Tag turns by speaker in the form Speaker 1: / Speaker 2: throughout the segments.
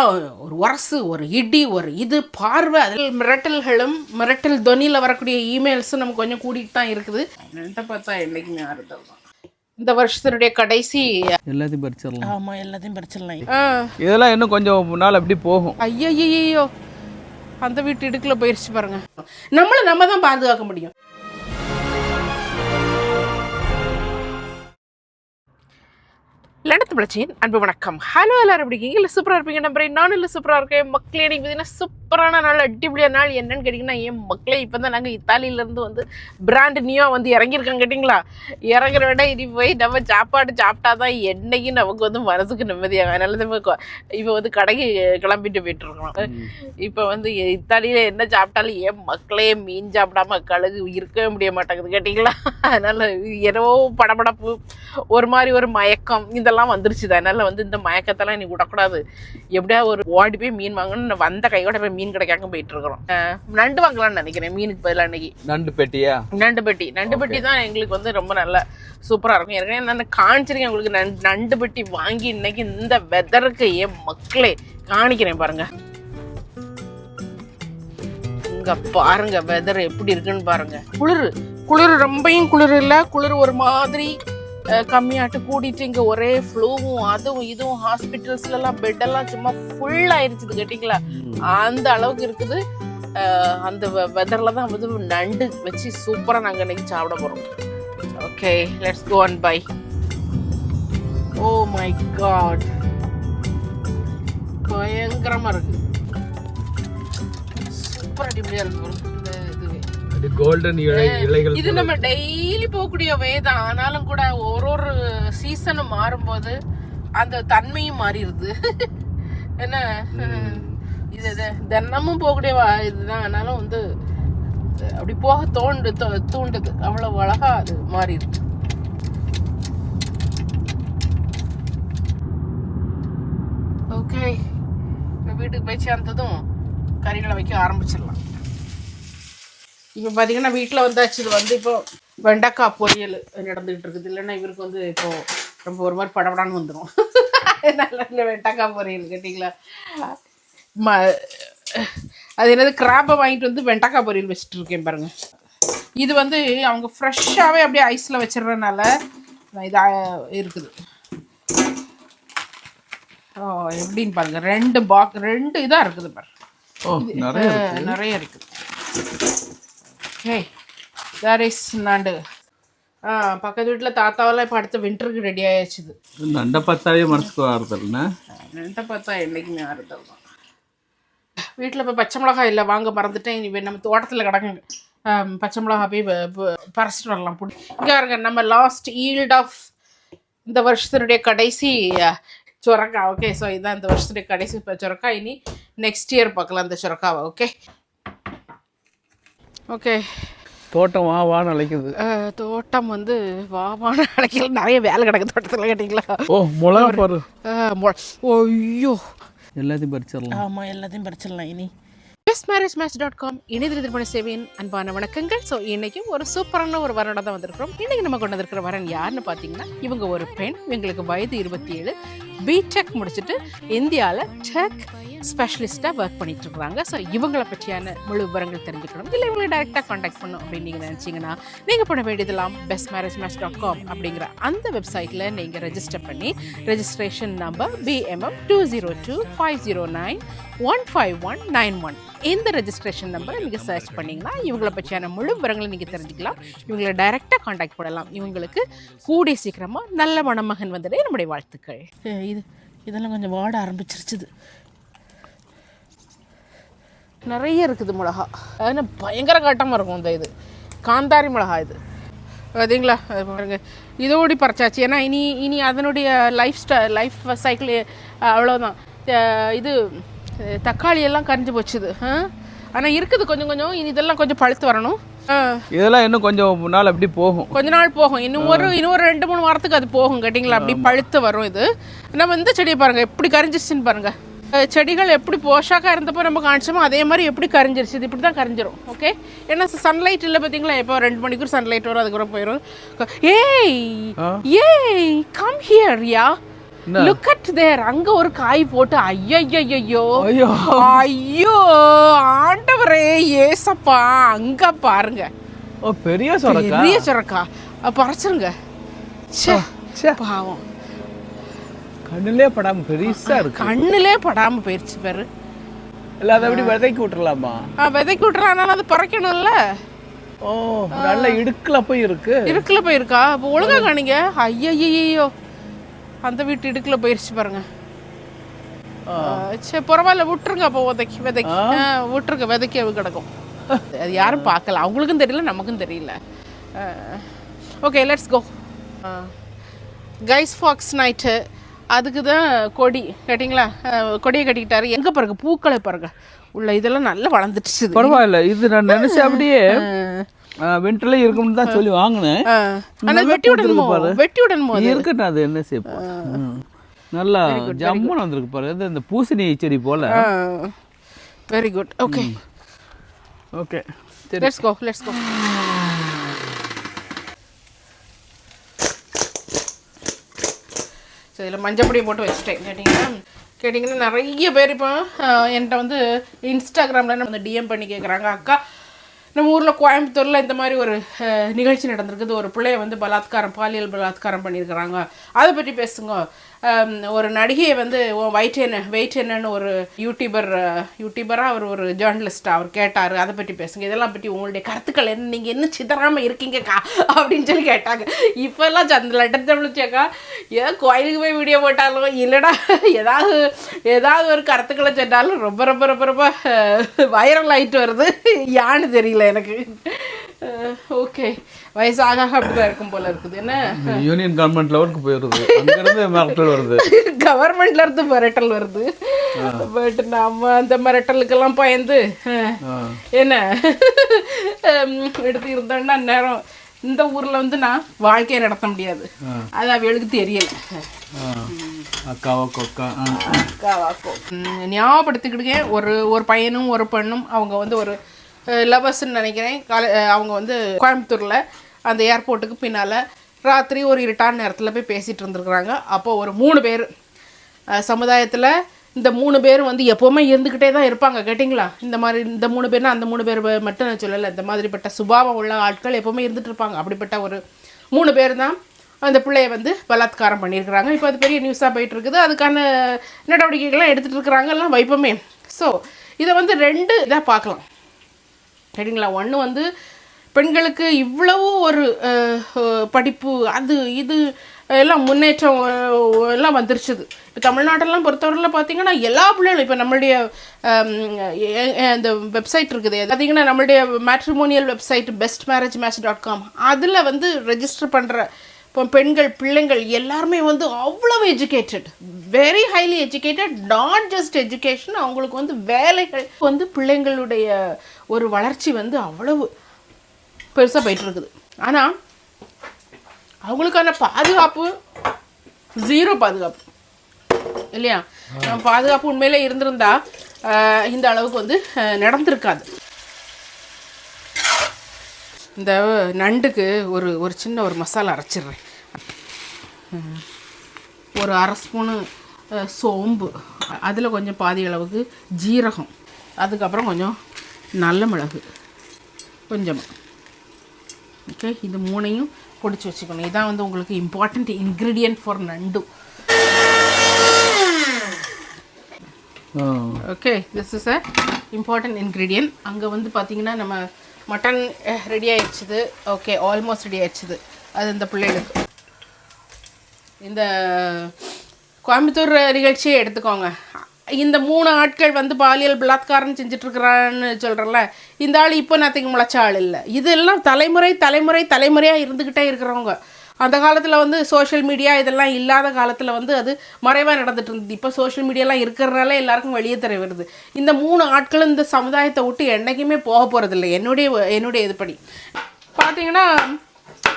Speaker 1: ஒரு உரசு, ஒரு இடி, ஒரு இது பார்வை, அதில் மிரட்டல் தொனியில் வரக்கூடிய இமெயில்ஸும் நமக்கு கொஞ்சம் கூட்டிகிட்டு தான் இருக்குது. என்னட்ட பார்த்தா என்றைக்குமே ஆறுதல் தான். இந்த வருஷத்தினுடைய கடைசி
Speaker 2: எல்லாத்தையும் பறிச்சிடலாம்.
Speaker 1: ஆமாம், எல்லாத்தையும் பறிச்சிடலாம்.
Speaker 2: இதெல்லாம் இன்னும் கொஞ்சம் நாள் அப்படி போகும்.
Speaker 1: ஐயோ, அந்த வீட்டு இடுக்கில் போயிடுச்சு பாருங்க. நம்ம தான் பாதுகாக்க முடியும். லண்டத்து பிளச்சின் அன்பு வணக்கம். ஹலோ, எல்லாரும் எப்படி இருக்கீங்க? இல்லை சூப்பராக இருப்பீங்க நம்புறேன். நானும் இல்லை சூப்பராக இருக்கேன். மக்களே, எனக்கு பார்த்தீங்கன்னா சூப்பரான நாள், அடிப்படியான நாள். என்னன்னு கேட்டிங்கன்னா, என் மக்களே இப்போ தான் நாங்கள் இத்தாலியிலேருந்து வந்து பிராண்ட் நியூவாக வந்து இறங்கியிருக்கோம். கேட்டிங்களா? இறங்குற விட இனி போய் நம்ம சாப்பாடு சாப்பிட்டா தான் என்னைக்கும் நமக்கு வந்து மனசுக்கு நிம்மதியாக. அதனால தான் இப்போ வந்து கடைக்கு கிளம்பிட்டு போயிட்டுருக்கோம். இப்போ வந்து இத்தாலியில் என்ன சாப்பிட்டாலும் என் மக்களே மீன் சாப்பிடாம கழுகு இருக்கவே முடிய மாட்டேங்குது. கேட்டிங்களா? அதனால் என்னவோ படபடப்பு, ஒரு மாதிரி ஒரு மயக்கம் இதெல்லாம் வந்துருச்சு. அதனால வந்து இந்த மயக்கத்தெல்லாம் நீ விடக்கூடாது. எப்படியா ஒரு ஓடி போய் மீன் வாங்கணும்னு வந்த கையோட போய் மீன் கிடைக்காம போயிட்டு இருக்கிறோம். நண்டு வாங்கலாம்னு நினைக்கிறேன். மீனுக்கு பதிலாக அன்னைக்கு நண்டு பெட்டி தான் எங்களுக்கு வந்து ரொம்ப நல்ல சூப்பராக இருக்கும். ஏற்கனவே நான் காணிச்சிருக்கேன் உங்களுக்கு நண்டு பெட்டி வாங்கி. இன்னைக்கு இந்த வெதருக்கு என் மக்களே காணிக்கிறேன் பாருங்க. இங்க பாருங்க வெதர் எப்படி இருக்குன்னு பாருங்க. குளிர் ரொம்பையும் குளிர் இல்லை, குளிர் ஒரு மாதிரி கம்மியாட்டு கூட்டிட்டு இங்கே ஒரே ஃப்ளூவும் அதுவும் இதுவும். ஹாஸ்பிட்டல்ஸ்லாம் பெட்டெல்லாம் சும்மா ஃபுல் ஆயிடுச்சுது. கேட்டிங்களா? அந்த அளவுக்கு இருக்குது. அந்த வெதரில் தான் வந்து நண்டு வச்சு சூப்பராக நாங்கள் இன்னைக்கு சாப்பிட போகிறோம். Okay, let's go and bye. Oh my god, பயங்கரமாக இருக்குது. சூப்பர் அடிப்படையாக இருக்கு.
Speaker 2: கோல்டன் இலைகள்
Speaker 1: இது நம்ம டெய்லி போகக்கூடிய வே தான். ஆனாலும் கூட ஒரு சீசனும் மாறும்போது அந்த தன்மையும் மாறிடுது. என்ன இது தினமும் போகக்கூடிய இதுதான். ஆனாலும் வந்து அப்படி போக தூண்டுது. அவ்வளவு அழகா அது மாறிடுது. ஓகே, வீட்டுக்கு போய் சேர்ந்ததும் கறிகளை வைக்க ஆரம்பிச்சிடலாம். இப்போ பார்த்தீங்கன்னா வீட்டில் வந்தாச்சு. இது வந்து இப்போ வெண்டைக்காய் பொரியல் நடந்துகிட்டு இருக்குது. இல்லைன்னா இவருக்கு வந்து இப்போ ரொம்ப ஒரு மாதிரி படப்படான்னு வந்துடும். நல்ல வெண்டைக்காய் பொரியல். கேட்டிங்களா? அது என்னது கிராப்பை வாங்கிட்டு வந்து வெண்டைக்காய் பொரியல் வச்சுட்டு இருக்கேன் பாருங்க. இது வந்து அவங்க ஃப்ரெஷ்ஷாகவே அப்படியே ஐஸில் வச்சிடுறதுனால இதாக இருக்குது. எப்படின்னு பாருங்க, ரெண்டு இதாக இருக்குது பாருங்க. நிறைய இருக்குது. ஓகே, தேர் இஸ் நண்டு. பக்கத்து வீட்டில் தாத்தாவெல்லாம் இப்போ அடுத்த வின்டருக்கு ரெடி ஆயிடுச்சுது.
Speaker 2: நண்டை பார்த்தாவே மனசுக்கு ஆறுதல்னா?
Speaker 1: நண்டை பார்த்தா என்றைக்குமே ஆறுதல் தான். வீட்டில் இப்போ பச்சை மிளகாய் இல்லை, வாங்க மறந்துட்டேன். இனி நம்ம தோட்டத்தில் கிடக்குங்க. பச்சை மிளகாய் போய் பறிச்சிட்டு வரலாம். இங்கே இருங்க, நம்ம லாஸ்ட் ஈல்ட் ஆஃப் இந்த வருஷத்தினுடைய கடைசி சுரக்காய். ஓகே, ஸோ இதுதான் இந்த வருஷத்துடைய கடைசி சுரக்காய். இனி நெக்ஸ்ட் இயர் பார்க்கலாம் அந்த சுரக்காவை. Okay okay.
Speaker 2: தோட்டம் வான்னு அழைக்குது.
Speaker 1: தோட்டம் வந்து வாவான்னு அழைக்கல, நிறைய வேலை கிடக்கு தோட்டத்தில். கேட்டிங்களா?
Speaker 2: ஓ, மிளகா பாரு.
Speaker 1: ஐயோ,
Speaker 2: எல்லாத்தையும் பறிச்சிடலாம்.
Speaker 1: ஆமாம், எல்லாத்தையும் பறிச்சிடலாம். இனி bestmarriagematch.com இணையதள திருமண சேவையின் அன்பான வணக்கங்கள். ஸோ இன்றைக்கும் ஒரு சூப்பரான ஒரு வரனோட தான் வந்திருக்கிறோம். இன்றைக்கி நம்ம கொண்டு வந்திருக்கிற வரன் யாருன்னு பார்த்தீங்கன்னா, இவங்க ஒரு பெண். இவங்களுக்கு வயது 27, பிடெக் முடிச்சுட்டு இந்தியாவில் டெக் ஸ்பெஷலிஸ்ட்டாக ஒர்க் பண்ணிட்டு இருக்கிறாங்க. ஸோ இவங்களை பற்றியான முழு விவரங்கள் தெரிஞ்சுக்கணும், இல்லை இவங்களை டைரெக்டாக காண்டாக்ட் பண்ணணும் அப்படின்னு நீங்கள் நினச்சிங்கன்னா, நீங்கள் பண்ண வேண்டியதெல்லாம் bestmarriagematch.com அப்படிங்கிற அந்த வெப்சைட்டில் நீங்கள் ரெஜிஸ்டர் பண்ணி ரெஜிஸ்ட்ரேஷன் நம்பர் BMM 202-509-15191 இந்த ரெஜிஸ்ட்ரேஷன் நம்பரை நீங்கள் சர்ச் பண்ணிங்கன்னா இவங்களை பற்றியான முழு விவரங்களை நீங்கள் தெரிஞ்சுக்கலாம். இவங்களை டைரெக்டாக காண்டாக்ட் பண்ணலாம். இவங்களுக்கு கூடிய சீக்கிரமாக நல்ல மணமகன் வந்ததே நம்முடைய வாழ்த்துக்கள். இதெல்லாம் கொஞ்சம் வாட ஆரம்பிச்சிருச்சுது. நிறைய இருக்குது மிளகா. அதனால் பயங்கர காட்டமாக இருக்கும். இது காந்தாரி மிளகா. இது பார்த்தீங்களா? அது பாருங்க, இதோடி பறிச்சாச்சு. ஏன்னா இனி அதனுடைய லைஃப் சைக்கிள் அவ்வளோதான். இது தக்காளி எல்லாம் கரிஞ்சு போச்சுது. ஆனால் இருக்குது கொஞ்சம். இனி இதெல்லாம் கொஞ்சம் பழுத்து வரணும்.
Speaker 2: இதெல்லாம் இன்னும் கொஞ்சம் நாள் அப்படி போகும்.
Speaker 1: கொஞ்ச நாள் போகும். இன்னும் ஒரு 2-3 வாரத்துக்கு அது போகும். கேட்டிங்களா? அப்படி பழுத்து வரும். இது நம்ம இந்த செடியை பாருங்கள் எப்படி கரிஞ்சிச்சுன்னு பாருங்கள். செடிகள் எப்படி போஷாக்காக இருந்தப்போ நம்ம காணிச்சோமோ அதே மாதிரி எப்படி கரிஞ்சிருச்சு. இது இப்படி தான் கரிஞ்சிரும். ஓகே, ஏன்னா சன்லைட் இல்லை பார்த்தீங்களா? எப்போ 2 மணிக்கு சன்லைட் வரும், அதுக்கப்புறம் போயிடும். ஏய் come here yeah. Look at their. அங்க ஒரு காய் போட்டு ஐயோ
Speaker 2: ஐயோ
Speaker 1: ஐயோ ஆண்டவரே ஏசப்பா, அங்க பாருங்க.
Speaker 2: ஓ பெரிய சொரக்கா.
Speaker 1: பெரிய சொரக்கா பறிச்சிருங்க. ச்சே
Speaker 2: ச்சே,
Speaker 1: பாவம்.
Speaker 2: கண்ணுலே படாம பெருசா இருக்கு.
Speaker 1: கண்ணுலே படாம போயிருச்சு பாரு.
Speaker 2: இல்ல அதை அப்படி விதைக்கி விட்டுறலாமா?
Speaker 1: விதைக்கி விட்டுறான், அது பறக்கணும்ல.
Speaker 2: ஓ நல்ல இடுக்குல போய் இருக்கு.
Speaker 1: இடுக்குல போயிருக்கா? அப்போ ஒழுங்கா காணிங்க. ஐயோ அந்த வீட்டு இடுக்குல போயிருச்சு பாருங்க. சரி பரவாயில்ல, விட்டுருங்க. அப்போ விதைக்கி விட்டுருங்க, விதைக்கி கிடக்கும். அது யாரும் பார்க்கல, அவங்களுக்கும் தெரியல, நமக்கும் தெரியல. Okay let's go. Guys fox night, அதுக்கு தான் கொடி கேட்டிங்களா? கொடியை கட்டிக்கிட்டாரு. எங்கே பாருங்க பூக்களை பாருங்க, உள்ள இதெல்லாம் நல்லா வளர்ந்துடுச்சு.
Speaker 2: பரவாயில்ல, இது நான் நினைச்சேன் அப்படியே விண்டர்ல இருக்கும்னு தான் சொல்லி வாங்கினேன்.
Speaker 1: வெட்டி விடணுமோ
Speaker 2: இருக்கட்டும், அது என்ன சேப்பா நல்லா ஜம்முன்னு வந்திருக்கு பாரு. இந்த பூசணி செடி போல.
Speaker 1: Very good. Okay
Speaker 2: okay
Speaker 1: let's go. So இதில் மஞ்சப்பொடியை போட்டு வச்சுட்டேன். கேட்டிங்கன்னா நிறைய பேர் இப்போ என்கிட்ட வந்து இன்ஸ்டாகிராமில் வந்து டிஎம் பண்ணி கேட்குறாங்க, அக்கா நம்ம ஊரில் கோயம்புத்தூரில் இந்த மாதிரி ஒரு நிகழ்ச்சி நடந்திருக்குது, ஒரு பிள்ளைய வந்து பாலியல் பலாத்காரம் பண்ணியிருக்கிறாங்க, அதை பற்றி பேசுங்க. ஒரு நடிகையை வந்து வெயிட் என்னன்னு ஒரு யூடியூபராக அவர் ஒரு ஜேர்னலிஸ்ட்டாக அவர் கேட்டார், அதை பற்றி பேசுங்க, இதெல்லாம் பற்றி உங்களுடைய கருத்துக்கள் என்ன, நீங்கள் என்ன சிதறாமல் இருக்கீங்கக்கா அப்படின்னு சொல்லி கேட்டாங்க. இப்போல்லாம் அந்த லெட்டர் தமிழ்ச்சியாக்கா ஏதோ கோயிலுக்கு போய் வீடியோ போட்டாலும் இல்லைடா ஏதாவது ஒரு கருத்துக்களை சொன்னாலும் ரொம்ப ரொம்ப ரொம்ப ரொம்ப வைரல் ஆகிட்டு வருது. யான்னு தெரியல எனக்கு. ஓகே வயசாக அப்படிதான் இருக்கும் போல இருக்குது. என்ன
Speaker 2: யூனியன் கவர்மெண்ட் லெவலுக்கு போயிருது, அங்கிருந்து மிரட்டல் வருது,
Speaker 1: கவர்மெண்ட்ல இருந்து மிரட்டல் வருது. பட் நம்ம அந்த மிரட்டலுக்கெல்லாம் பயந்து என்ன எடுத்து இருந்தோம்னா நேரம் இந்த ஊர்ல வந்து நான் வாழ்க்கையை நடத்த முடியாது. அது அவளுக்கு தெரியல. ஞாபகப்படுத்திக்கிடுங்க, ஒரு பையனும் ஒரு பெண்ணும் அவங்க வந்து ஒரு லவர்ஸ்ன்னு நினைக்கிறேன். அவங்க வந்து கோயம்புத்தூரில் அந்த ஏர்போர்ட்டுக்கு பின்னால் ராத்திரி ஒரு இருட்டான நேரத்தில் போய் பேசிகிட்டு இருந்துருக்குறாங்க. அப்போது ஒரு 3 பேர் சமுதாயத்தில் இந்த 3 பேர் வந்து எப்போவுமே இருந்துக்கிட்டே தான் இருப்பாங்க. கேட்டிங்களா? இந்த 3 பேர்னா அந்த 3 பேர் மட்டும் நான் சொல்லலை, இந்த மாதிரிப்பட்ட சுபாவம் உள்ள ஆட்கள் எப்போவுமே இருந்துகிட்டு இருப்பாங்க. அப்படிப்பட்ட ஒரு 3 பேர் தான் அந்த பிள்ளையை வந்து பலாத்காரம் பண்ணியிருக்கிறாங்க. இப்போ அது பெரிய நியூஸாக போயிட்டு இருக்குது. அதுக்கான நடவடிக்கைகள்லாம் எடுத்துகிட்டு இருக்கிறாங்க, எல்லாம் வைப்போமே. ஸோ இதை வந்து 2 இதாக பார்க்கலாம். சரிங்களா? ஒன்று வந்து பெண்களுக்கு இவ்வளவு ஒரு படிப்பு அது இது எல்லாம் முன்னேற்றம் எல்லாம் வந்துருச்சுது. இப்போ தமிழ்நாட்டெல்லாம் பொறுத்தவரையில் பார்த்தீங்கன்னா எல்லா பிள்ளைகளும் இப்போ நம்மளுடைய இந்த வெப்சைட் இருக்குது பார்த்தீங்கன்னா, நம்மளுடைய மேட்ரிமோனியல் வெப்சைட் bestmarriagematch.com, அதில் வந்து ரெஜிஸ்டர் பண்ணுற இப்போ பெண்கள் பிள்ளைங்கள் எல்லாருமே வந்து அவ்வளவு educated, very highly educated. Not just education, அவங்களுக்கு வந்து வேலைகள் வந்து பிள்ளைங்களுடைய ஒரு வளர்ச்சி வந்து அவ்வளவு பெருசாக போயிட்டு இருக்குது. ஆனால் அவங்களுக்கான பாதுகாப்பு 0 பாதுகாப்பு இல்லையா? பாதுகாப்பு உண்மையிலே இருந்திருந்தா இந்த அளவுக்கு வந்து நடந்திருக்காது. இந்த நண்டுக்கு ஒரு சின்ன ஒரு மசாலா அரைச்சிடுறேன். ஒரு 1/2 ஸ்பூனு சோம்பு, அதில் கொஞ்சம் பாதி அளவுக்கு ஜீரகம், அதுக்கப்புறம் கொஞ்சம் நல்ல மிளகு கொஞ்சமாக. ஓகே, இது 3ஐயும் பொடிச்சு வச்சுக்கணும். இதான் வந்து உங்களுக்கு இம்பார்ட்டண்ட் இன்க்ரீடியன்ட் ஃபார் நண்டு. Okay, this is a important ingredient. அங்கே வந்து பார்த்திங்கன்னா நம்ம மட்டன் ரெடி ஆகிடுச்சுது. ஓகே, ஆல்மோஸ்ட் ரெடி ஆகிடுச்சுது. அது இந்த பிள்ளைகளுக்கு இந்த கோயம்புத்தூர் நிகழ்ச்சியை எடுத்துக்கோங்க. இந்த 3 ஆட்கள் வந்து பாலியல் பலாத்காரம் செஞ்சிட்ருக்கிறான்னு சொல்கிறேன்ல, இந்த ஆள் இப்போ நாத்திக்கு முளைச்ச ஆள் இல்லை. இதெல்லாம் தலைமுறையாக இருந்துக்கிட்டே இருக்கிறவங்க. அந்த காலத்தில் வந்து சோஷியல் மீடியா இதெல்லாம் இல்லாத காலத்தில் வந்து அது மறைவாக நடந்துட்டு இருந்தது. இப்போ சோஷியல் மீடியாலாம் இருக்கிறனால எல்லாருக்கும் வெளியே தெரிய வருது. இந்த 3 ஆட்களும் இந்த சமுதாயத்தை விட்டு என்றைக்குமே போக போகிறதில்லை. என்னுடைய இதுபடி பார்த்தீங்கன்னா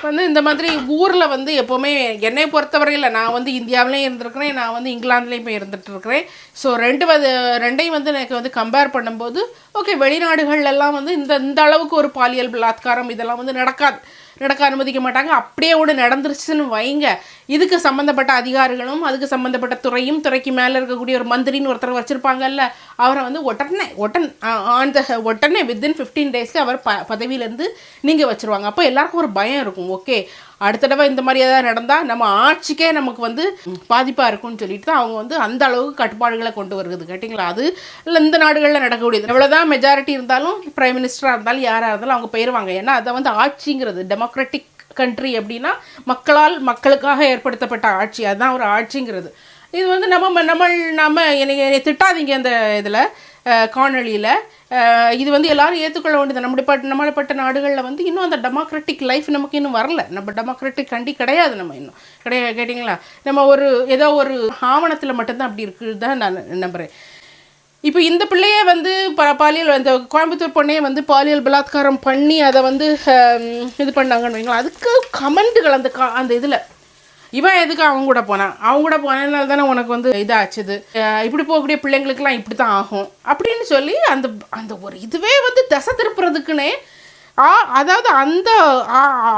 Speaker 1: வந்து இந்த மாதிரி ஊரில் வந்து எப்போவுமே என்னை பொறுத்தவரையில் நான் வந்து இந்தியாவிலையும் இருந்திருக்கிறேன், நான் வந்து இங்கிலாந்துலேயும் போய் இருந்துகிட்ருக்கிறேன். ஸோ ரெண்டையும் வந்து எனக்கு வந்து கம்பேர் பண்ணும்போது ஓகே, வெளிநாடுகள்லாம் வந்து இந்த அளவுக்கு ஒரு பாலியல் பலாத்காரம் இதெல்லாம் வந்து நடக்காது. நடக்க அனுமதிக்க மாட்டாங்க. அப்படியே கூட நடந்துருச்சுன்னு வைங்க, இதுக்கு சம்மந்தப்பட்ட அதிகாரிகளும் அதுக்கு சம்மந்தப்பட்ட துறைக்கு மேலே இருக்கக்கூடிய ஒரு மந்திரின்னு ஒருத்தர் வச்சுருப்பாங்கல்ல, அவரை வந்து உடனே வித்தின் 15 டேஸ்க்கு அவர் பதவியிலேருந்து நீங்கள் வச்சுருவாங்க. அப்போ எல்லாருக்கும் ஒரு பயம் இருக்கும். ஓகே, அடுத்த தடவை இந்த மாதிரி ஏதாவது நடந்தால் நம்ம ஆட்சிக்கே நமக்கு வந்து பாதிப்பாக இருக்கும்னு சொல்லிட்டு தான் அவங்க வந்து அந்த அளவுக்கு கட்டுப்பாடுகளை கொண்டு வருகிறது. கேட்டிங்களா? அது இல்லை இந்த நாடுகளில் நடக்கக்கூடியது. எவ்வளோதான் மெஜாரிட்டி இருந்தாலும் பிரைம் மினிஸ்டராக இருந்தாலும் யாராக இருந்தாலும் அவங்க போயிடுவாங்க. ஏன்னா அதை வந்து ஆட்சிங்கிறது டெமோக்ராட்டிக் கண்ட்ரி அப்படின்னா மக்களுக்காக ஏற்படுத்தப்பட்ட ஆட்சி, அதுதான் ஒரு ஆட்சிங்கிறது. இது வந்து நம்ம என்னை திட்டாதீங்க இந்த இதில் காணொலியில். இது வந்து எல்லாரும் ஏற்றுக்கொள்ள வேண்டியது. நம்மளப்பட்ட நாடுகளில் வந்து இன்னும் அந்த டெமோக்ராட்டிக் லைஃப் நமக்கு இன்னும் வரல. நம்ம டெமோக்ராட்டிக் கண்டி கிடையாது. நம்ம இன்னும் கேட்டிங்களா? நம்ம ஏதோ ஒரு ஆவணத்தில் மட்டும்தான் அப்படி இருக்குது தான் நான் நம்புகிறேன். இப்போ இந்த பிள்ளையே வந்து பாலியல் அந்த கோயம்புத்தூர் பொண்ணையே வந்து பாலியல் பலாத்காரம் பண்ணி அதை வந்து இது பண்ணாங்கன்னு வைங்களா, அதுக்கு கமெண்ட்டுகள் அந்த இதில் இவன் எதுக்கு அவங்க கூட போனதுனால தானே உனக்கு வந்து இதாச்சுது, இப்படி போகக்கூடிய பிள்ளைங்களுக்கெல்லாம் இப்படி தான் ஆகும் அப்படின்னு சொல்லி அந்த ஒரு இதுவே வந்து தசை திருப்புறதுக்குன்னே அதாவது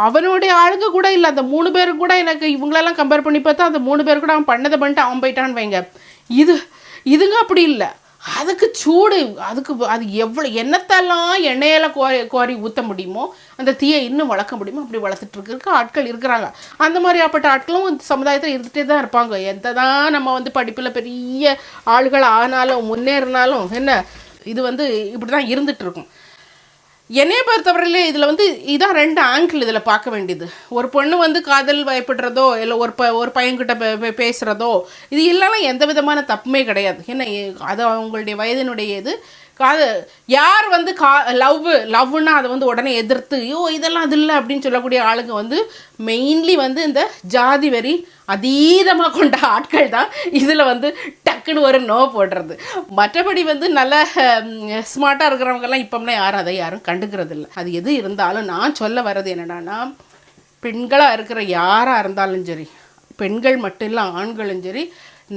Speaker 1: அவனுடைய ஆளுங்க கூட இல்லை, அந்த 3 பேரு கூட எனக்கு இவங்களெல்லாம் கம்பேர் பண்ணி பார்த்தா அந்த 3 பேர் கூட அவன் பண்ணதை பண்ணிட்டு அவன் போயிட்டான்னு வைங்க. இதுங்க அப்படி இல்லை. அதுக்கு சூடு, அது எவ்வளோ எண்ணத்தெல்லாம் எண்ணெயில் கோரி ஊற்ற முடியுமோ அந்த தீயை இன்னும் வளர்க்க முடியுமோ அப்படி வளர்த்துட்ருக்க ஆட்கள் இருக்கிறாங்க. அந்த மாதிரி ஆப்பட்ட ஆட்களும் சமுதாயத்தில் இருந்துகிட்டே தான் இருப்பாங்க. எந்த தான் நம்ம வந்து படிப்பில் பெரிய ஆளுகள் ஆனாலும் முன்னேறினாலும் என்ன, இது வந்து இப்படி தான் இருந்துகிட்ருக்கும். என்னைய பொறுத்தவரையிலே இதில் வந்து இதான் 2 ஆங்கிள் இதில் பார்க்க வேண்டியது. ஒரு பொண்ணு வந்து காதல் வயப்படுறதோ இல்லை ஒரு பையன்கிட்ட பேசுகிறதோ இது இல்லைன்னா எந்த விதமான தப்புமே கிடையாது. ஏன்னா அது அவங்களுடைய வயதினுடைய இது. யார் வந்து லவ்னா அதை வந்து உடனே எதிர்த்து இதெல்லாம் அது இல்லை அப்படின்னு சொல்லக்கூடிய ஆளுங்க வந்து மெயின்லி வந்து இந்த ஜாதி வெறி அதீதமாக கொண்ட ஆட்கள் தான் இதில் வந்து டக்குன்னு ஒரு நோ போடுறது. மற்றபடி வந்து நல்ல ஸ்மார்ட்டாக இருக்கிறவங்கெல்லாம் இப்போம்லாம் யாரும் கண்டுக்கிறது இல்லை. அது எது இருந்தாலும் நான் சொல்ல வர்றது என்னென்னா, பெண்களாக இருக்கிற யாராக இருந்தாலும் சரி, பெண்கள் மட்டும் இல்லை ஆண்களும் சரி,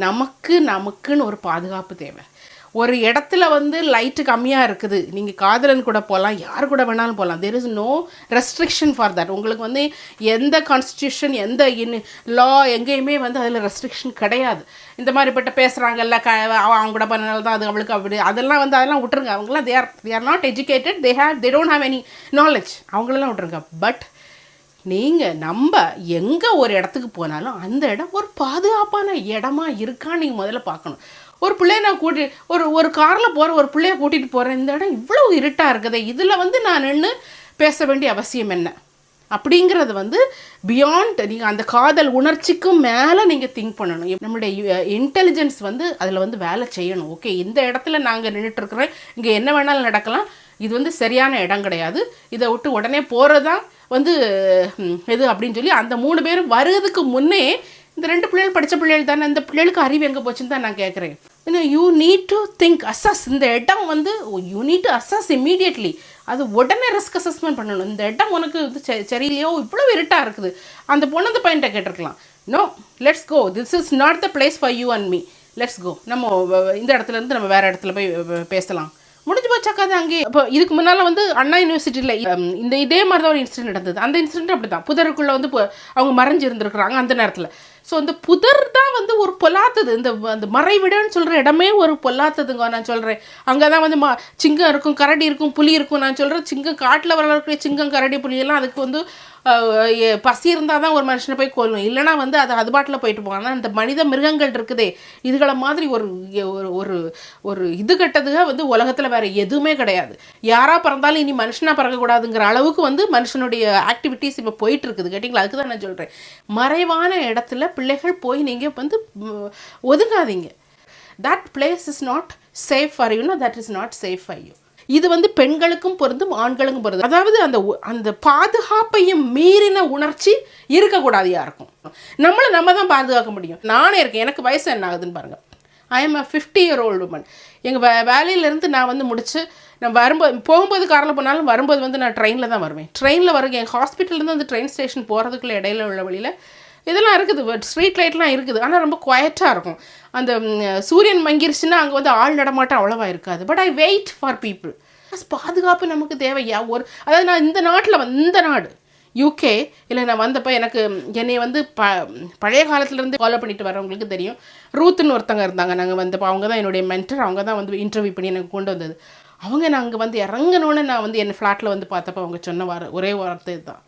Speaker 1: நமக்குன்னு ஒரு பாதுகாப்பு தேவை. ஒரு இடத்துல வந்து லைட்டு கம்மியாக இருக்குது, நீங்கள் காதலன் கூட போகலாம், யார் கூட வேணாலும் போகலாம். There is no restriction for that. உங்களுக்கு வந்து எந்த கான்ஸ்டியூஷன் எந்த லா எங்கேயுமே வந்து அதில் ரெஸ்ட்ரிக்ஷன் கிடையாது. இந்த மாதிரிப்பட்ட பேசுகிறாங்கல்ல அவங்க கூட பண்ணனால தான் அது அவளுக்கு அப்படி அதெல்லாம் விட்டுருங்க. அவங்களாம் they are not educated, they don't have any knowledge. அவங்களெல்லாம் விட்டுருங்க. பட் நம்ம எங்கே ஒரு இடத்துக்கு போனாலும் அந்த இடம் ஒரு பாதுகாப்பான இடமா இருக்கான்னு நீங்கள் முதல்ல பார்க்கணும். ஒரு பிள்ளைய நான் ஒரு காரில் போகிற ஒரு பிள்ளைய கூட்டிகிட்டு போகிறேன், இந்த இடம் இவ்வளோ இருட்டாக இருக்குதே, இதில் வந்து நான் நின்று பேச வேண்டிய அவசியம் என்ன அப்படிங்கிறது வந்து பியாண்ட் நீங்கள் அந்த காதல் உணர்ச்சிக்கும் மேலே நீங்கள் திங்க் பண்ணணும். நம்மளுடைய இன்டெலிஜென்ஸ் வந்து அதில் வந்து வேலை செய்யணும். ஓகே, இந்த இடத்துல நாங்கள் நின்றுட்டுருக்குறோம், இங்கே என்ன வேணாலும் நடக்கலாம், இது வந்து சரியான இடம் கிடையாது, இதை விட்டு உடனே போகிறது தான் வந்து எது அப்படின்னு சொல்லி அந்த 3 பேரும் வருவதுக்கு முன்னே இந்த 2 பிள்ளைகள் படித்த பிள்ளைகள் தானே, இந்த பிள்ளைகளுக்கு அறிவு எங்கே போச்சுன்னு தான் நான் கேட்குறேன். You need to think assess. இந்த இடம் வந்து you need to assess immediately. அது உடனே ரிஸ்க் அசஸ்மெண்ட் பண்ணணும். இந்த இடம் உனக்கு சரியில்லையோ, இவ்வளோ இருட்டாக இருக்குது, அந்த பொண்ணு அந்த பையன்கிட்ட கேட்டிருக்கலாம். No, let's go, this is not the place for you and me, let's go, நம்ம இந்த இடத்துலேருந்து நம்ம வேறு இடத்துல போய் பேசலாம், முடிஞ்சு போச்சாக்கா. அது அங்கேயே இப்போ இதுக்கு முன்னால் வந்து அண்ணா யூனிவர்சிட்டியில் இதே மாதிரி தான் ஒரு இன்சிடென்ட் நடந்தது. அந்த இன்சிடென்ட் அப்படி தான் புதருக்குள்ளே வந்து அவங்க மறைஞ்சு இருந்திருக்கிறாங்க அந்த நேரத்தில். ஸோ அந்த புதர் தான் வந்து ஒரு பொல்லாத்தது. அந்த மறைவிடன்னு சொல்கிற இடமே ஒரு பொல்லாத்ததுங்க. நான் சொல்கிறேன், அங்கே தான் வந்து சிங்கம் இருக்கும், கரடி இருக்கும், புலி இருக்கும். நான் சொல்கிறேன், சிங்கம் காட்டில் வளரக்கூடிய சிங்கம் கரடி புலியெல்லாம் அதுக்கு வந்து பசி இருந்தால் தான் ஒரு மனுஷனை போய் கொல்லும், இல்லைனா வந்து அது பாட்டில் போயிட்டு போவாங்க. ஆனால் இந்த மனித மிருகங்கள் இருக்குதே, இதுகளை மாதிரி ஒரு ஒரு ஒரு இது கட்டதுக வந்து உலகத்தில் வேறு எதுவுமே கிடையாது. யாராக பிறந்தாலும் இனி மனுஷனாக பிறக்கக்கூடாதுங்கிற அளவுக்கு வந்து மனுஷனுடைய ஆக்டிவிட்டீஸ் இப்போ போயிட்டு இருக்குது. கேட்டிங்களா? அதுக்கு தான் நான் சொல்கிறேன், மறைவான இடத்துல பிள்ளைகள் போய் நீங்கள் வந்து ஒதுங்காதீங்க. That place is not safe for you, that is not safe for you. இது வந்து பெண்களுக்கும் பொருந்தும் ஆண்களுக்கும் பொருந்தும். அதாவது அந்த பாதுகாப்பையும் மீறின உணர்ச்சி இருக்கக்கூடாது யாருக்கும். நம்ம தான் பாதுகாக்க முடியும். நானே இருக்கேன், எனக்கு வயசு என்ன ஆகுதுன்னு பாருங்கள். I am a 50-year-old woman. எங்கள் வேலையிலேருந்து நான் வந்து முடிச்சு நான் போகும்போது காரில் போனாலும் வரும்போது வந்து நான் ட்ரெயினில் தான் வருவேன். ட்ரெயினில் வருங்க, என் ஹாஸ்பிட்டல்லேருந்து அந்த ட்ரெயின் ஸ்டேஷன் போகிறதுக்குள்ளே இடையில உள்ள வழியில் இதெல்லாம் இருக்குது, ஸ்ட்ரீட் லைட்லாம் இருக்குது. ஆனால் ரொம்ப குவைட்டாக இருக்கும். அந்த சூரியன் மங்கிருச்சுன்னா அங்கே வந்து ஆள் நடமாட்டம் அவ்வளோவா இருக்காது. But I wait for people. பாதுகாப்பு நமக்கு தேவையா? அதாவது நான் இந்த நாட்டில் இந்த நாடு யூகே இல்லை நான் வந்தப்போ எனக்கு என்னை வந்து பழைய காலத்துலேருந்து ஃபாலோ பண்ணிட்டு வரவங்களுக்கு தெரியும். ரூத்துன்னு ஒருத்தங்க இருந்தாங்க. நாங்கள் வந்தப்போ அவங்க தான் என்னுடைய மென்டர். அவங்க தான் வந்து இன்டர்வியூ பண்ணி எனக்கு கொண்டு வந்தது. அவங்க நாங்கள் வந்து இறங்கினோன்னு நான் வந்து என் ஃப்ளாட்டில் வந்து பார்த்தப்போ அவங்க சொன்ன ஒரே வார்த்தை தான்,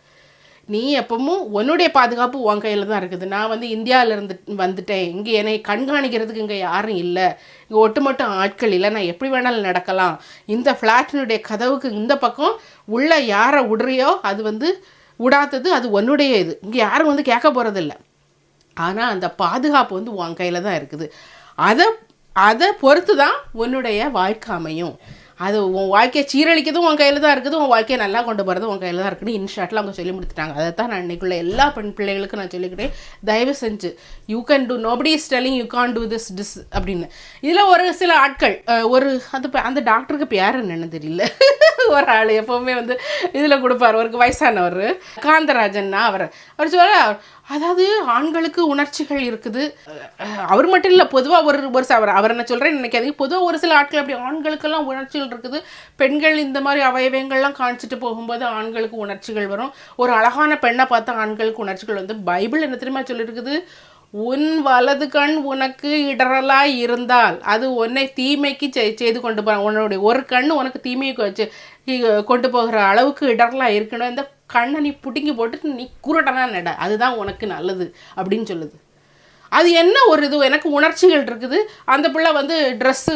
Speaker 1: நீ எப்பவும் உன்னுடைய பாதுகாப்பு உன் கையில் தான் இருக்குது. நான் வந்து இந்தியாவிலேருந்து வந்துட்டேன், இங்கே என்னை கண்காணிக்கிறதுக்கு இங்கே யாரும் இல்லை, இங்கே ஒட்டுமொத்த ஆட்கள் இல்லை, நான் எப்படி வேணாலும் நடக்கலாம். இந்த ஃப்ளாட்டினுடைய கதவுக்கு இந்த பக்கம் உள்ள யாரை விடுறியோ அது வந்து விடாதது, அது உன்னுடைய இது, இங்கே யாரும் வந்து கேட்க போகிறதில்ல. ஆனால் அந்த பாதுகாப்பு வந்து உன் கையில் தான் இருக்குது. அதை பொறுத்து தான் உன்னுடைய வாழ்க்கை அமையும். அது உன் வாழ்க்கையை சீரழிக்கிறதும் உன் கையில் தான் இருக்குது, உன் வாழ்க்கையை நல்லா கொண்டு போகிறது உன் கையில் தான் இருக்குன்னு இன்ஷாட்டில் அவங்க சொல்லி முடித்துட்டாங்க. அதை தான் நான் இன்றைக்குள்ள எல்லா பெண் பிள்ளைகளுக்கும் நான் சொல்லிக்கிட்டேன், தயவு செஞ்சு you can do, nobody is telling you can't do this அப்படின்னு. இதில் ஒரு சில ஆட்கள் அந்த டாக்டருக்கு பேர் என்னன்னு தெரியல, ஒரு ஆள் எப்போவுமே வந்து இதில் கொடுப்பார், ஒரு வயசானவர் காந்தராஜன்னா அவர் சொல்ல, அதாவது ஆண்களுக்கு உணர்ச்சிகள் இருக்குது. அவர் மட்டும் இல்லை, பொதுவாக அவர் என்ன சொல்கிறேன்னு நினைக்காதீங்க, பொதுவாக ஒரு சில ஆட்கள் அப்படி ஆண்களுக்கெல்லாம் உணர்ச்சிகள் இருக்குது. பெண்கள் இந்த மாதிரி அவயவங்கள்லாம் காணிச்சிட்டு போகும்போது ஆண்களுக்கு உணர்ச்சிகள் வரும். ஒரு அழகான பெண்ணை பார்த்தா ஆண்களுக்கு உணர்ச்சிகள் வந்து, பைபிள் என்ன தெரியுமா சொல்லியிருக்குது, உன் வலது கண் உனக்கு இடரலாய் இருந்தால் அது உன்னை தீமைக்கு செய்து கொண்டு போகிற, உன்னுடைய ஒரு கண் உனக்கு தீமையை கொண்டு போகிற அளவுக்கு இடரலாக இருக்கணும், இந்த கண்ணை நீ புடுங்கி போட்டு நீ குருடனா நட, அதுதான் உனக்கு நல்லது அப்படின்னு சொல்லுது. அது என்ன ஒரு இது, எனக்கு உணர்ச்சிகள் இருக்குது. அந்த பிள்ளை வந்து ட்ரெஸ்ஸு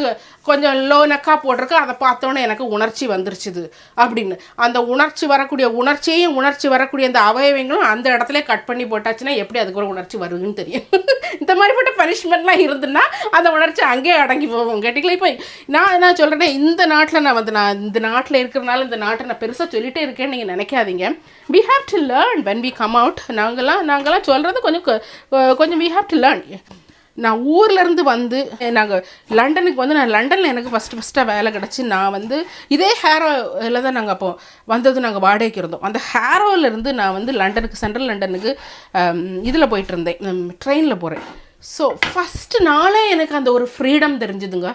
Speaker 1: கொஞ்சம் லோ நெக்காக போட்டிருக்கு, அதை பார்த்தோன்னே எனக்கு உணர்ச்சி வந்துருச்சுது அப்படின்னு. அந்த உணர்ச்சி வரக்கூடிய அந்த அவயவங்களும் அந்த இடத்துல கட் பண்ணி போட்டாச்சுன்னா எப்படி அதுக்கு ஒரு உணர்ச்சி வருதுன்னு தெரியும். இந்த மாதிரிப்பட்ட பனிஷ்மெண்ட்லாம் இருந்துன்னா அந்த உணர்ச்சி அங்கேயே அடங்கி போவோம். கேட்டிங்களா? இப்போ நான் சொல்கிறேன், இந்த நாட்டில் நான் இந்த நாட்டில் இருக்கிறனால இந்த நாட்டை நான் பெருசாக சொல்லிகிட்டே இருக்கேன்னு நீங்கள் நினைக்காதீங்க. we have to learn when we come out. நாங்களாம் சொல்கிறது கொஞ்சம் we have to learn. நான் ஊர்லேருந்து வந்து நாங்கள் லண்டனுக்கு வந்து, நான் லண்டனில் எனக்கு ஃபஸ்ட்டாக வேலை கிடச்சி, நான் வந்து இதே ஹேரோவில் தான் நாங்கள் அப்போ வந்தது, நாங்கள் வாடகைக்கு இருந்தோம். அந்த ஹேரோவிலேருந்து நான் வந்து லண்டனுக்கு, சென்ட்ரல் லண்டனுக்கு இதில் போயிட்டு இருந்தேன், ட்ரெயினில் போகிறேன். ஸோ ஃபஸ்ட்டு நாளே எனக்கு அந்த ஒரு ஃப்ரீடம் தெரிஞ்சுதுங்க.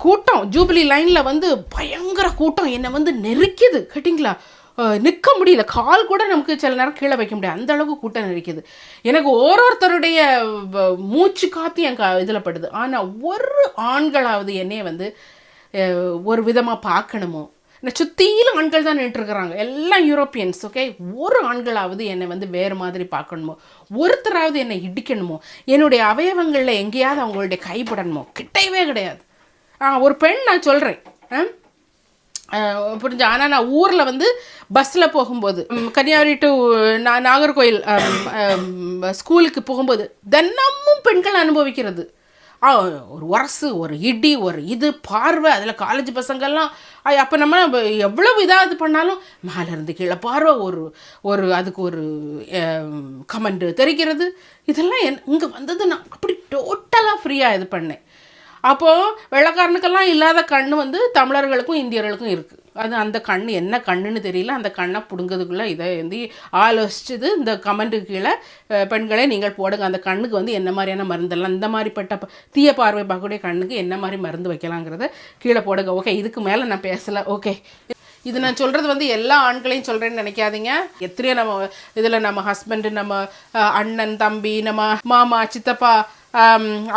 Speaker 1: கூட்டம் ஜூபிலி லைனில் வந்து பயங்கர கூட்டம் என்னை வந்து நெருக்கிது. கேட்டிங்களா? நிற்க முடியல, கால் கூட நமக்கு சில நேரம் கீழே வைக்க முடியாது, அந்த அளவுக்கு கூட்டம் நெருக்கிது. எனக்கு ஒருத்தருடைய மூச்சு காற்று என் இதில் படுது. ஆனால் ஒரு ஆண்களாவது என்னைய வந்து ஒரு விதமாக பார்க்கணுமோ, என்னை சுற்றிலும் ஆண்கள் தான் நின்றுருக்குறாங்க, எல்லாம் யூரோப்பியன்ஸ். ஓகே, ஒரு ஆண்களாவது என்னை வந்து வேறு மாதிரி பார்க்கணுமோ, ஒருத்தராவது என்னை இடிக்கணுமோ, என்னுடைய அவயவங்களில் எங்கேயாவது அவங்களுடைய கைப்படணுமோ, கிட்டவே கிடையாது. ஒரு பெண் நான் சொல்கிறேன், புரிஞ்சு. ஆனால் நான் ஊரில் வந்து பஸ்ஸில் போகும்போது, கன்னியாகுமரி டு நாகர்கோயில் ஸ்கூலுக்கு போகும்போது தினமும் பெண்கள் அனுபவிக்கிறது ஒரு உரசு, ஒரு இடி, ஒரு இது பார்வை. அதில் காலேஜ் பசங்கள்லாம் அப்போ நம்ம எவ்வளவு இதாக பண்ணாலும் மேலேருந்து கீழே பார்வை, ஒரு அதுக்கு ஒரு கமெண்ட் தெரிகிறது. இதெல்லாம் இங்கே வந்தது நான் அப்படி டோட்டலாக ஃப்ரீயாக இது பண்ணேன். அப்போது வெள்ளைக்காரனுக்கெல்லாம் இல்லாத கண் வந்து தமிழர்களுக்கும் இந்தியர்களுக்கும் இருக்குது. அது அந்த கண் என்ன கண்ணுன்னு தெரியல, அந்த கண்ணை பிடுங்கிறதுக்குள்ளே இதை வந்து ஆலோசிச்சது. இந்த கமெண்ட்டுக்கு கீழே பெண்களே நீங்கள் போடுங்க, அந்த கண்ணுக்கு வந்து என்ன மாதிரியான மருந்தெல்லாம், இந்த மாதிரிப்பட்ட தீய பார்வை பார்க்கக்கூடிய கண்ணுக்கு என்ன மாதிரி மருந்து வைக்கலாங்கிறத கீழே போடுங்க. ஓகே, இதுக்கு மேலே நான் பேசலை. ஓகே, இது நான் சொல்கிறது வந்து எல்லா ஆண்களையும் சொல்கிறேன்னு நினைக்காதீங்க. எத்தனையோ நம்ம இதில் நம்ம ஹஸ்பண்டு, நம்ம அண்ணன், தம்பி, நம்ம மாமா, சித்தப்பா,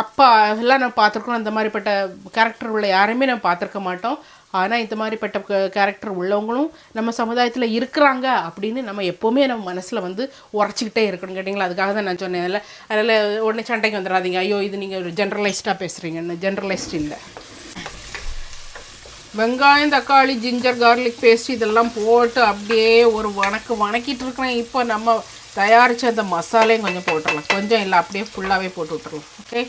Speaker 1: அப்பா எல்லாம் நம்ம பார்த்துருக்கோம். அந்த மாதிரிப்பட்ட கேரக்டர் உள்ள யாரையுமே நம்ம பார்த்துருக்க மாட்டோம். ஆனால் இந்த மாதிரிப்பட்ட கேரக்டர் உள்ளவங்களும் நம்ம சமுதாயத்தில் இருக்கிறாங்க அப்படின்னு நம்ம எப்போவுமே நம்ம மனசில் வந்து உரைச்சிக்கிட்டே இருக்கணும். கேட்டிங்களா? அதுக்காக தான் நான் சொன்னேன். அதில் உடனே சண்டைக்கு வந்துடாதீங்க, ஐயோ இது நீங்கள் ஒரு ஜென்ரலைஸ்டாக பேசுகிறீங்கன்னு. ஜென்ரலைஸ்ட் இல்லை. வெங்காயம், தக்காளி, ஜிஞ்சர், கார்லிக் பேஸ்ட் இதெல்லாம் போட்டு அப்படியே ஒரு வணக்கிட்டு இருக்கிறேன். இப்போ நம்ம தயாரித்த அந்த மசாலையும் கொஞ்சம் போட்டுடலாம். கொஞ்சம் இல்லை, அப்படியே ஃபுல்லாகவே போட்டு விட்டுறலாம். ஓகே,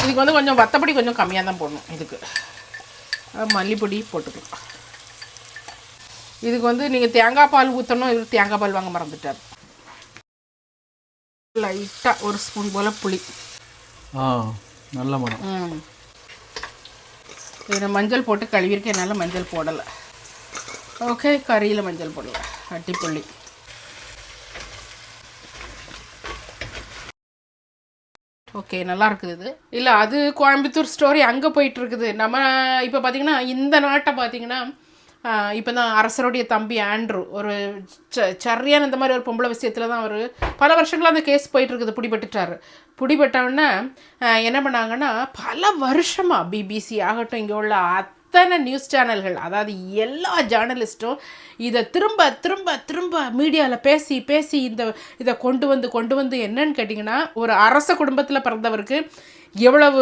Speaker 1: இதுக்கு வந்து கொஞ்சம் வத்தப்பொடி கொஞ்சம் கம்மியாக தான் போடணும். இதுக்கு மல்லிப்பொடி போட்டுக்கலாம். இதுக்கு வந்து நீங்கள் தேங்காய் பால் ஊற்றணும். இது தேங்காய் பால் வாங்க மறந்துட்டார். லைட்டாக ஒரு ஸ்பூன் போல் புளி.
Speaker 2: நல்ல மனம்.
Speaker 1: இதில் மஞ்சள் போட்டு கழுவிருக்கேன், என்னால் மஞ்சள் போடலை. ஓகே, கறியில் மஞ்சள் போடல, அட்டிப்புள்ளி. ஓகே, நல்லா இருக்குது இது. இல்லை, அது கோயம்புத்தூர் ஸ்டோரி அங்கே போயிட்டுருக்குது. நம்ம இப்போ பார்த்திங்கன்னா இந்த நாட்டை பார்த்திங்கன்னா இப்போ தான் அரசருடைய தம்பி ஆண்ட்ரூ ஒரு சரியான இந்த மாதிரி ஒரு பொம்பளை விஷயத்தில் தான் அவர் பல வருஷங்களாக அந்த கேஸ் போயிட்டுருக்குது. பிடிபட்டுட்டார். பிடிபட்டவுடனே என்ன பண்ணாங்கன்னா பல வருஷமாக பிபிசி ஆகட்டும், இங்கே உள்ள அத்தனை நியூஸ் சேனல்கள், அதாவது எல்லா ஜேர்னலிஸ்ட்டும் இதை திரும்ப திரும்ப திரும்ப மீடியாவில் பேசி பேசி இதை கொண்டு வந்து என்னன்னு கேட்டிங்கன்னா, ஒரு அரச குடும்பத்தில் பிறந்தவருக்கு எவ்வளவு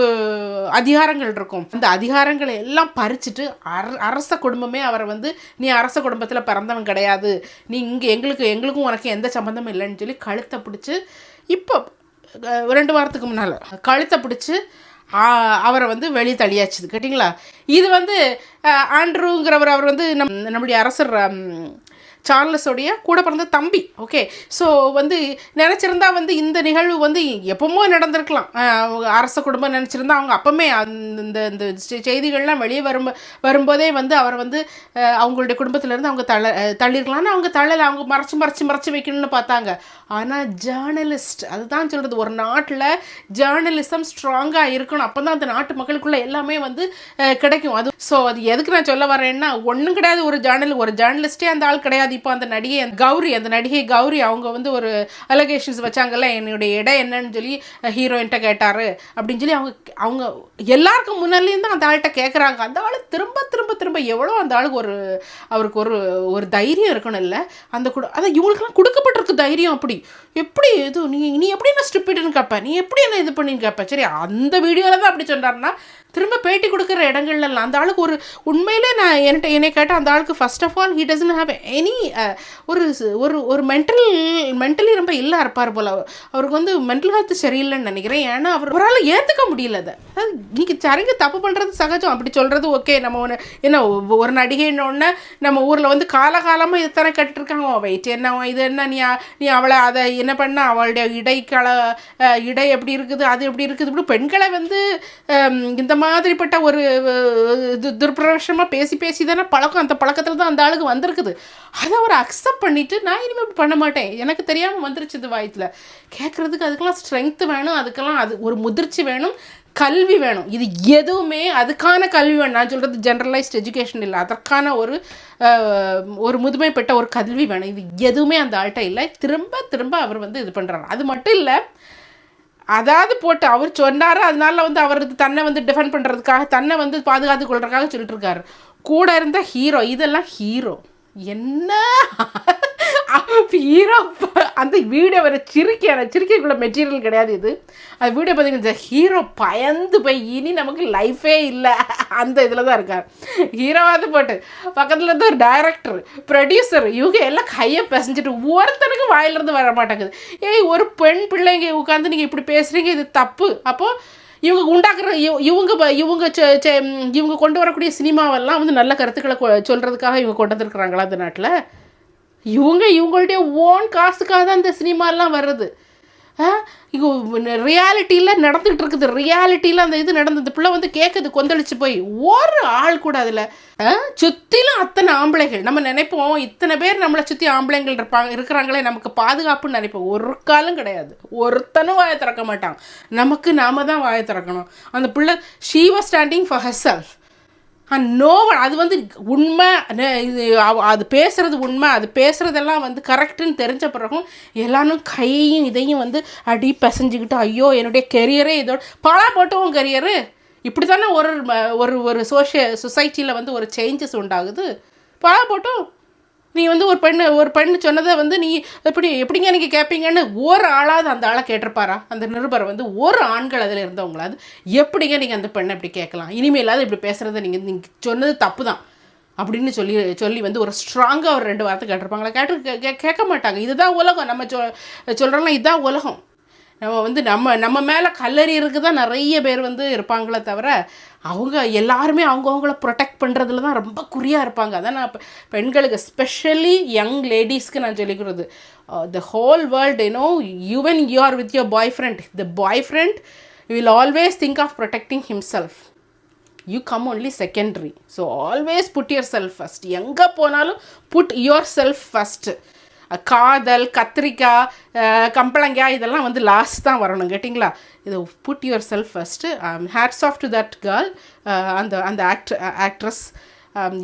Speaker 1: அதிகாரங்கள் இருக்கும், அந்த அதிகாரங்களை எல்லாம் பறிச்சுட்டு அரச குடும்பமே அவரை வந்து நீ அரச குடும்பத்தில் பிறந்தவன் கிடையாது, நீ இங்கே எங்களுக்கும் உனக்கு எந்த சம்மந்தமும் இல்லைன்னு சொல்லி கழுத்தை பிடிச்சி இப்போ 2 வாரத்துக்கு முன்னால் கழுத்தை பிடிச்சி அவரை வந்து வெளியே தள்ளியாச்சுது. கேட்டிங்களா? இது வந்து ஆண்ட்ரூங்கிறவர் அவர் வந்து நம்முடைய அரசர் சார்லஸோடைய கூட பிறந்த தம்பி. ஓகே, ஸோ வந்து நினச்சிருந்தா வந்து இந்த நிகழ்வு வந்து எப்பவுமோ நடந்திருக்கலாம். அரச குடும்பம் நினச்சிருந்தா அவங்க அப்போமே அந்த இந்த செய்திகள்லாம் வெளியே வரும்போதே வந்து அவர் வந்து அவங்களுடைய குடும்பத்திலேருந்து அவங்க தள்ளிருக்கலாம்னு அவங்க தள்ளலை, அவங்க மறைச்சு வைக்கணும்னு பார்த்தாங்க. ஆனால் ஜேர்னலிஸ்ட், அதுதான் சொல்கிறது, ஒரு நாட்டில் ஜேர்னலிசம் ஸ்ட்ராங்காக இருக்கணும், அப்போ தான் அந்த நாட்டு மக்களுக்குள்ளே எல்லாமே வந்து கிடைக்கும். அது ஸோ அது எதுக்கு நான் சொல்ல வரேன்னா, ஒன்றும் கிடையாது, ஒரு ஜேர்னலிஸ்டே அந்த ஆள் கிடையாது. இப்போ அந்த நடிகை கௌரி அவங்க வந்து ஒரு அலிகேஷன்ஸ் வச்சாங்கல்ல, என்னுடைய இடம் என்னன்னு சொல்லி ஹீரோயின்ட்ட கேட்டார் அப்படின்னு சொல்லி அவங்க எல்லாருக்கும் முன்னாலேயும் தான் அந்த ஆள்கிட்ட கேட்குறாங்க. அந்த ஆள் திரும்ப எவ்வளோ அந்த ஆளுக்கு அவருக்கு ஒரு தைரியம் இருக்கணும் இல்லை, அதான் இவங்களுக்கெல்லாம் கொடுக்கப்பட்டிருக்கு தைரியம். அப்படி எப்படி இது நீ எப்படி என்ன ஸ்டூபிட்னு கேட்ப, நீ எப்படி என்ன இது பண்ணின்னு கேட்ப. சரி, அந்த வீடியோவில் தான் அப்படி சொன்னார்னா திரும்ப பேட்டி கொடுக்குற இடங்கள்லாம் அந்த ஆளுக்கு உண்மையிலே நான் என்னை கேட்டால் அந்த ஆளுக்கு first of all he doesn't have any ஒரு மென்டலி ரொம்ப இல்லை இருப்பார் போல். அவருக்கு வந்து மென்டல் ஹெல்த் சரியில்லைன்னு நினைக்கிறேன். ஏன்னா அவரால் ஏற்றுக்க முடியல அதை. நீங்கள் சரிங்க தப்பு பண்ணுறது சகஜம், அப்படி சொல்கிறது ஓகே. நம்ம என்ன ஒரு நடிகைன்னொன்னே நம்ம ஊரில் வந்து காலகாலமாக இதுதானே கட்டிருக்காங்க, வெயிட் என்ன இது என்ன நீ அவளை அதை என்ன பண்ண, அவளுடைய இடை எப்படி இருக்குது, அது எப்படி இருக்குது, இப்படி பெண்களை வந்து இந்த மாதிரிப்பட்ட ஒரு துர்பிரவேசமாக பேசி தானே பழக்கம், அந்த பழக்கத்தில் தான் அந்த ஆளுக்கு வந்திருக்குது. அதை அவர் அக்செப்ட் பண்ணிவிட்டு நான் இனிமேல் இப்படி பண்ண மாட்டேன், எனக்கு தெரியாமல் வந்துருச்சு இது வாயத்தில் கேட்குறதுக்கு. அதுக்கெல்லாம் ஸ்ட்ரென்த்து வேணும், அதுக்கெல்லாம் அது ஒரு முதிர்ச்சி வேணும், கல்வி வேணும். இது எதுவுமே அதுக்கான கல்வி வேணும். நான் சொல்கிறது ஜென்ரலைஸ்ட் எஜுகேஷன் இல்லை, அதற்கான ஒரு முதுமை பெற்ற ஒரு கல்வி வேணும். இது எதுவுமே அந்த ஆள்கிட்ட இல்லை. திரும்ப அவர் வந்து இது பண்ணுறாரு. அது மட்டும் இல்லை, அதாவது போட்டு அவர் சொன்னார், அதனால வந்து அவர் தன்னை வந்து டிஃபெண்ட் பண்ணுறதுக்காக, தன்னை வந்து பாதுகாத்து கொள்றதுக்காக சொல்லிட்டு இருக்காரு. கூட இருந்த ஹீரோ, இதெல்லாம் ஹீரோ என்ன ஹீரோ அந்த வீடியோ வர சிரிக்கைக்குள்ள மெட்டீரியல் கிடையாது இது. அந்த வீடியோ பார்த்தீங்கன்னா ஹீரோ பயந்து போய் இனி நமக்கு லைஃபே இல்லை அந்த இதில் தான் இருக்கார். ஹீரோவாவது போட்டு பக்கத்தில் இருந்து ஒரு டைரக்டர், ப்ரொடியூசர், இவங்க எல்லாம் கையை பிசைஞ்சிட்டு ஒருத்தனுக்கு வாயிலிருந்து வர மாட்டேங்குது. ஒரு பெண் பிள்ளைங்க உட்காந்து நீங்கள் இப்படி பேசுகிறீங்க, இது தப்பு. அப்போது இவங்க உண்டாக்குற இவங்க கொண்டு வரக்கூடிய சினிமாவெல்லாம் வந்து நல்ல கருத்துக்களை சொல்கிறதுக்காக இவங்க கொண்டு வந்துருக்குறாங்களா அந்த நாட்டில்? இவங்களுடைய ஓன் காசுக்காக தான் இந்த சினிமாலாம் வருது. ரியாலிட்டியில் நடந்துகிட்டு இருக்குது. ரியாலிட்டியில் அந்த இது நடந்தது. பிள்ளை வந்து கேட்குது கொந்தளிச்சு போய். ஒரு ஆள் கூட அதில் சுற்றிலும் அத்தனை ஆம்பளைகள். நம்ம நினைப்போம் இத்தனை பேர் நம்மளை சுற்றி ஆம்பளைங்கள் இருக்கிறாங்களே நமக்கு பாதுகாப்புன்னு நினைப்போம். ஒரு காலம் கிடையாது. ஒருத்தனும் வாயை திறக்க மாட்டான். நாம தான் வாயை திறக்கணும். அந்த பிள்ளை she was standing for herself. அது வந்து உண்மை, இது அது பேசுகிறது உண்மை, அது பேசுகிறதெல்லாம் வந்து கரெக்டுன்னு தெரிஞ்ச பிறகும் எல்லாரும் கையும் இதையும் வந்து அடி பிசைஞ்சிக்கிட்டு ஐயோ என்னுடைய கெரியரே இதோட பாலா போட்டவும் கெரியரு. இப்படி தானே ஒரு சொசைட்டியில் வந்து ஒரு சேஞ்சஸ் உண்டாகுது. பாலா போட்டும் நீ வந்து ஒரு பெண்ணு சொன்னதை வந்து நீ எப்படிங்க நீங்கள் கேட்பீங்கன்னு ஒரு ஆளாவது அந்த ஆளை கேட்டிருப்பாரா? அந்த நிருபர் வந்து ஒரு ஆண்கள் அதில் இருந்தவங்களாவது எப்படிங்க நீங்கள் அந்த பெண்ணை இப்படி கேட்கலாம், இனிமேலாவது இப்படி பேசுகிறத நீங்கள் சொன்னது தப்பு தான் அப்படின்னு சொல்லி வந்து ஒரு ஸ்ட்ராங்காக ஒரு 2 வார்த்தை கேட்டிருப்பாங்களா? கேட்க மாட்டாங்க. இதுதான் உலகம். நம்ம சொல்கிறோம்னா இதுதான் உலகம். நம்ம வந்து நம்ம மேலே கல்லறியறதுக்கு தான் நிறைய பேர் வந்து இருப்பாங்களே தவிர அவங்க எல்லாருமே அவங்கவுங்கள ப்ரொடெக்ட் பண்ணுறதுல தான் ரொம்ப குறியாக இருப்பாங்க. அதான் நான் பெண்களுக்கு ஸ்பெஷலி யங் லேடிஸ்க்கு நான் சொல்லிக்கிறது, the whole world even you are with your boyfriend, the boyfriend will always think of protecting himself. You come only secondary. So always put yourself first. எங்கே போனாலும் put yourself first. காதல், கத்திரிக்காய், கம்பளங்காய் இதெல்லாம் வந்து last தான் வரணும். கேட்டிங்களா? இது put yourself first. Hats off to that girl, அந்த ஆக்ட்ரஸ்.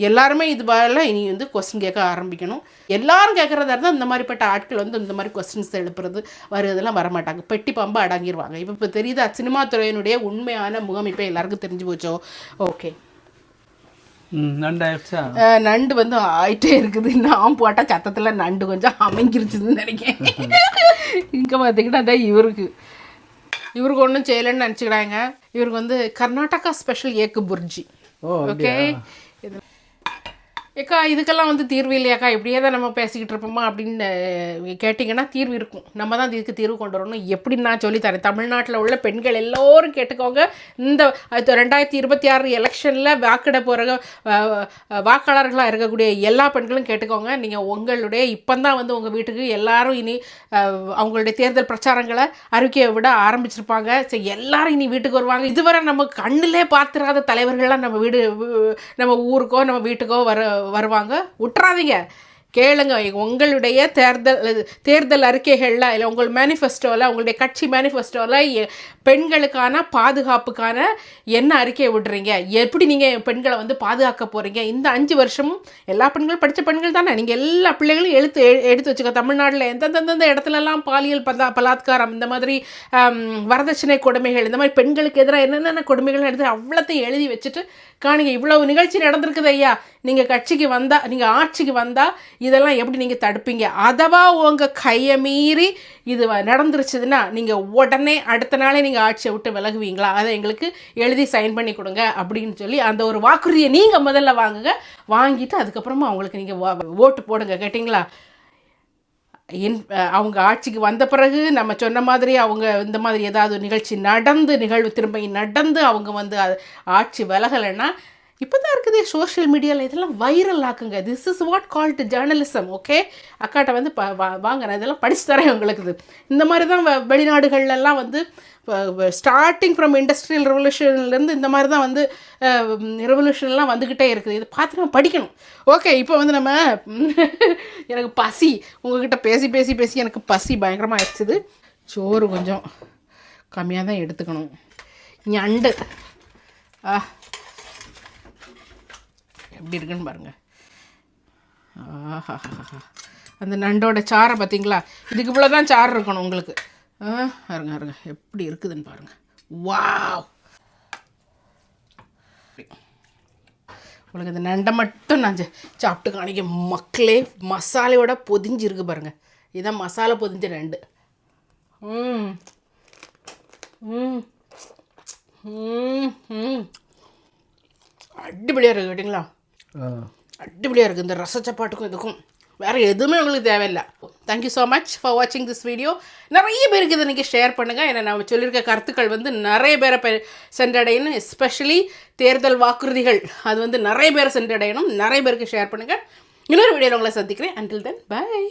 Speaker 1: எல்லாருமே இது போல இனி வந்து கொஸ்டின் கேட்க ஆரம்பிக்கணும். எல்லாரும் கேட்குறதா இருந்தால் இந்த மாதிரிப்பட்ட ஆட்கள் வந்து இந்த மாதிரி கொஸ்டின்ஸ் எழுப்புறது வருவதெல்லாம் வரமாட்டாங்க, பெட்டி பாம்பு அடங்கிடுவாங்க. இப்போ தெரியுதா சினிமா துறையினுடைய உண்மையான முகம் இப்போ எல்லாருக்கும் தெரிஞ்சு போச்சோ? ஓகே, நண்டு வந்து ஆயிட்டே இருக்குது. நான் போட்ட சத்தத்தில் நண்டு கொஞ்சம் அமைங்கிருச்சுன்னு நினைக்கிறேன். இங்கே பார்த்தீங்கன்னா இவருக்கு ஒன்றும் செய்யலைன்னு நினச்சிக்கிறாங்க. இவருக்கு வந்து கர்நாடகா ஸ்பெஷல் ஏக்கு புர்ஜி. ஓகே, ஏக்கா இதுக்கெல்லாம் வந்து தீர்வு இல்லையாக்கா, இப்படியே தான் நம்ம பேசிக்கிட்டு இருப்போமா அப்படின்னு கேட்டிங்கன்னா தீர்வு இருக்கும். நம்ம தான் இதுக்கு தீர்வு கொண்டு வரணும். எப்படின்னு நான் சொல்லித்தரேன். தமிழ்நாட்டில் உள்ள பெண்கள் எல்லோரும் கேட்டுக்கோங்க. இந்த 2026 எலெக்ஷனில் வாக்கிட போகிற வாக்காளர்களாக இருக்கக்கூடிய எல்லா பெண்களும் கேட்டுக்கோங்க. நீங்கள் உங்களுடைய இப்போந்தான் வந்து உங்கள் வீட்டுக்கு எல்லாரும் இனி அவங்களுடைய தேர்தல் பிரச்சாரங்களை அறிக்கையை விட ஆரம்பிச்சிருப்பாங்க. சரி, எல்லாரும் இனி வீட்டுக்கு வருவாங்க. இதுவரை நம்ம கண்ணிலே பார்த்துராத தலைவர்கள்லாம் நம்ம ஊருக்கோ நம்ம வீட்டுக்கோ வருவாங்க. விட்டுறாதீங்க, கேளுங்க. உங்களுடைய தேர்தல் அறிக்கைகளில் இல்லை உங்கள் மேனிஃபெஸ்டோவில், உங்களுடைய கட்சி மேனிஃபெஸ்டோவில் பெண்களுக்கான பாதுகாப்புக்கான என்ன அறிக்கையை விடுறீங்க, எப்படி நீங்கள் பெண்களை வந்து பாதுகாக்க போகிறீங்க? இந்த 5 வருஷமும் எல்லா பெண்களும் படித்த பெண்கள் தானே, நீங்கள் எல்லா பிள்ளைகளும் எடுத்து வச்சுக்க. தமிழ்நாட்டில் எந்தெந்த இடத்துலலாம் பாலியல் பலாத்காரம், இந்த மாதிரி வரதட்சணை கொடுமைகள், இந்த மாதிரி பெண்களுக்கு எதிராக என்னென்ன கொடுமைகள் எடுத்து அவ்வளோத்தையும் எழுதி வச்சுட்டு காணுங்க. இவ்வளவு நிகழ்ச்சி நடந்திருக்குது ஐயா. நீங்கள் கட்சிக்கு வந்தால், நீங்கள் ஆட்சிக்கு வந்தால் இதெல்லாம் எப்படி நீங்கள் தடுப்பீங்க? அதவா உங்கள் கையை மீறி இது நடந்துருச்சுதுன்னா நீங்கள் உடனே அடுத்த நாளே நீங்கள் ஆட்சியை விட்டு விலகுவீங்களா? அதை எங்களுக்கு எழுதி சைன் பண்ணி கொடுங்க அப்படின்னு சொல்லி அந்த ஒரு வாக்குறுதியை நீங்கள் முதல்ல வாங்குங்க. வாங்கிட்டு அதுக்கப்புறமா அவங்களுக்கு நீங்கள் ஓட்டு போடுங்க. கேட்டிங்களா? அவங்க ஆட்சிக்கு வந்த பிறகு நம்ம சொன்ன மாதிரி அவங்க இந்த மாதிரி ஏதாவது நிகழ்வு திரும்ப நடந்து அவங்க வந்து ஆட்சி விலகலைன்னா, இப்போ தான் இருக்குது சோஷியல் மீடியாவில் இதெல்லாம் வைரல் ஆக்குங்க. This is what called journalism. Okay, அக்காட்ட வந்து வாங்க, நான் இதெல்லாம் படித்து தரேன் உங்களுக்கு. இந்த மாதிரி தான் வெளிநாடுகள்லாம் வந்து ஸ்டார்டிங் ஃப்ரம் இண்டஸ்ட்ரியல் ரெவல்யூஷன்லேருந்து இந்த மாதிரி தான் வந்து ரெவல்யூஷன்லாம் வந்துக்கிட்டே இருக்குது. இதை பார்த்து நம்ம படிக்கணும். ஓகே, இப்போ வந்து நம்ம எனக்கு பசி, உங்ககிட்ட பேசி எனக்கு பசி பயங்கரமாக ஆயிடுச்சுது. சோறு கொஞ்சம் கம்மியாக தான் எடுத்துக்கணும். ஞண்டு எப்படி இருக்குன்னு பாருங்கள். அந்த நண்டோட சாரை பார்த்தீங்களா? இதுக்கு இவ்வளோ தான் சாறு இருக்கணும் உங்களுக்கு. இருங்க எப்படி இருக்குதுன்னு பாருங்கள். வாவ், உங்களுக்கு இந்த நண்டை மட்டும் நான் சாப்பிட்டு காணிக்க மக்களே. மசாலையோட பொதிஞ்சு இருக்கு பாருங்கள். இதுதான் மசாலா பொதிஞ்ச நண்டு. அடிப்படியாக இருக்குது கேட்டிங்களா? அடிப்படியாக இருக்குது. இந்த ரச சப்பாட்டுக்கும் இதுக்கும் வேறு எதுவுமே உங்களுக்கு தேவையில்லை. தேங்க்யூ ஸோ மச் ஃபார் வாட்சிங் திஸ் வீடியோ. நிறைய பேருக்கு இதை நீங்கள் ஷேர் பண்ணுங்கள். ஏன்னா நம்ம சொல்லியிருக்க கருத்துக்கள் வந்து நிறைய பேரை சென்றடையணும். எஸ்பெஷலி தேர்தல் வாக்குறுதிகள் அது வந்து நிறைய பேரை சென்றடையணும். நிறைய பேருக்கு ஷேர் பண்ணுங்கள். இன்னொரு வீடியோவில் உங்களை சந்திக்கிறேன். Until then, by.